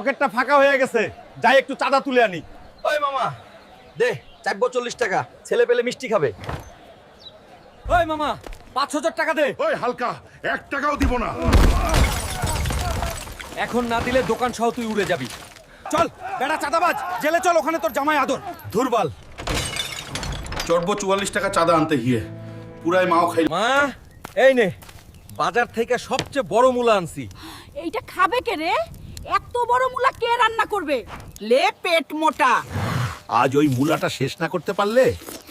পকেটটা ফাঁকা হয়ে গেছে, যাই একটু চাঁদা তুলে আনি। ওই মামা দে 440 টাকা, ছেলে পেলে মিষ্টি খাবে। ওই মামা 5,000 টাকা দে। ওই হালকা 1 টাকাও দিব না। এখন না দিলে দোকান সহ তুই উড়ে যাবি। চল বেটা চাঁদাবাজ, জেলে চল, ওখানে তোর জামাই আদর। দুর্বল চড়বো 44 টাকা চাঁদা আনতে গিয়ে পুরাই মাও খাই। মা এই নে, বাজার থেকে সবচেয়ে বড় মূলা আনছি। এইটা খাবে কে রে? এত বড় মুলা কে রান্না করবে? লে পেট মোটা। আজ ওই মুলাটা শেষ না করতে পারলে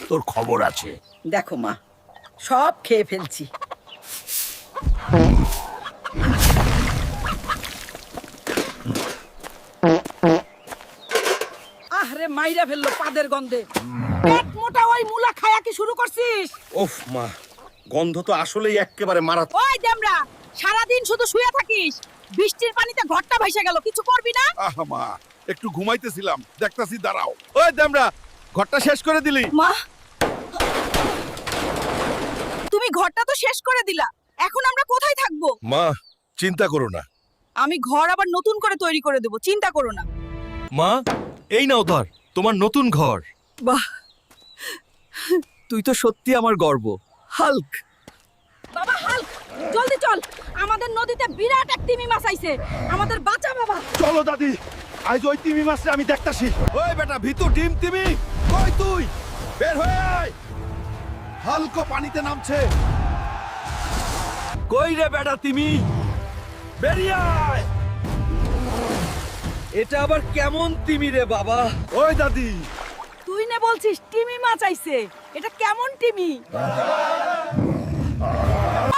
তোর খবর আছে। দেখো মা, সব খেয়ে ফেলছি। আহরে মাইরা ফেললো পাদের গন্ধে। পেট মোটা ওই মুলা খায়া কি শুরু করছিস? ওফ মা, গন্ধ তো আসলেই একেবারে মারাত্মক। ওই দেমরা, সারাদিন শুধু শুয়ে থাকিস। বৃষ্টির পানিতে ঘরটা ভেসে গেল, কিছু করবি না? আহা মা, একটু ঘুমাইতেছিলাম, দেখতাছি দাঁড়াও। ওই দেমরা, ঘরটা শেষ করে দিলি। মা, তুমি ঘরটা তো শেষ করে দিলা, এখন আমরা কোথায় থাকবো? মা চিন্তা করো না। আমি ঘর আবার নতুন করে তৈরি করে দেব, চিন্তা করো না। মা এই নাও ধর তোমার নতুন ঘর। বাহ, তুই তো সত্যি আমার গর্ব, হাল্ক। বাবা হাল্ক, জলদি চল, আমাদের নদীতে বিরাট এক তিমি মাছ আইছে, আমাদের বাঁচা বাবা। চলো দাদি, আজ ওই তিমি মাছটা আমি দেখতাছি। ওই বেটা ভিতু ডিম তিমি, কই তুই? বের হয়ে আয়। হালকা পানিতে নামছে। কই রে বেটা তিমি, বেরিয়ে আয়। এটা আবার কেমন তিমি রে বাবা? ওই দাদি, তুই না বলছিস তিমি মাছ আইছে, এটা কেমন তিমি?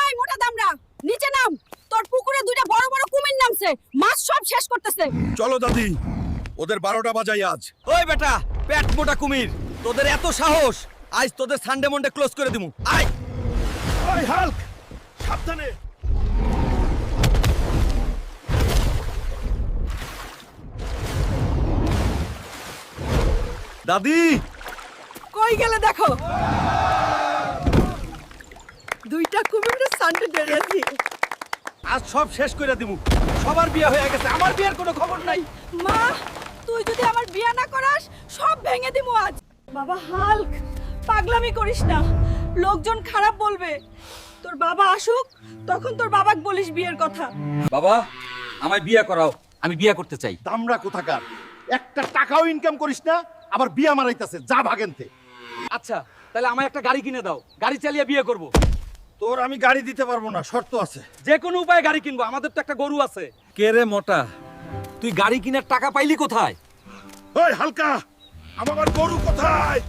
ওই মোটা দামড়া, নিচে নাম, তোর পুকুরে দুইটা বড় বড় কুমির নামছে, মাছ সব শেষ করতেছে। চলো দাদি, ওদের 12টা বাজাই আজ। ওই বেটা পেট মোটা কুমির, তোদের এত সাহস, আজ তোদের সানডে মন্ডে ক্লোজ করে দিমু। আয়। ওই হালক, সাবধানে। দাদি কই গেলে দেখো, দুইটা কুমিরের সান্ডে বেরিয়েছি। আজ সব শেষ করে দিমু। সবার বিয়ে হয়ে গেছে, আমার বিয়ের কোনো খবর নাই। মা, তুই যদি আমার বিয়ে না করাস, সব ভেঙে দিমু আজ। বাবা হাল্ক, পাগলামি করিস না, লোকজন খারাপ বলবে। তোর বাবা আসুক, তখন তোর বাবাকে বলিস বিয়ের কথা। বাবা আমায় বিয়ে করাও, আমি বিয়ে করতে চাই। দামড়া কোথাকার, একটা টাকাও ইনকাম করিস না, আবার বিয়া মারাইতাছে, যা ভাগেনতে। আচ্ছা তাহলে আমায় একটা গাড়ি কিনে দাও, গাড়ি চালিয়ে বিয়ে করব। তোর আমি গাড়ি দিতে পারবো না, শর্ত আছে। যে কোনো উপায়ে গাড়ি কিনবো, আমাদের তো একটা গরু আছে। কে রে মোটা, তুই গাড়ি কেনার টাকা পাইলি কোথায়? ওই হালকা, আমার গরু কোথায়?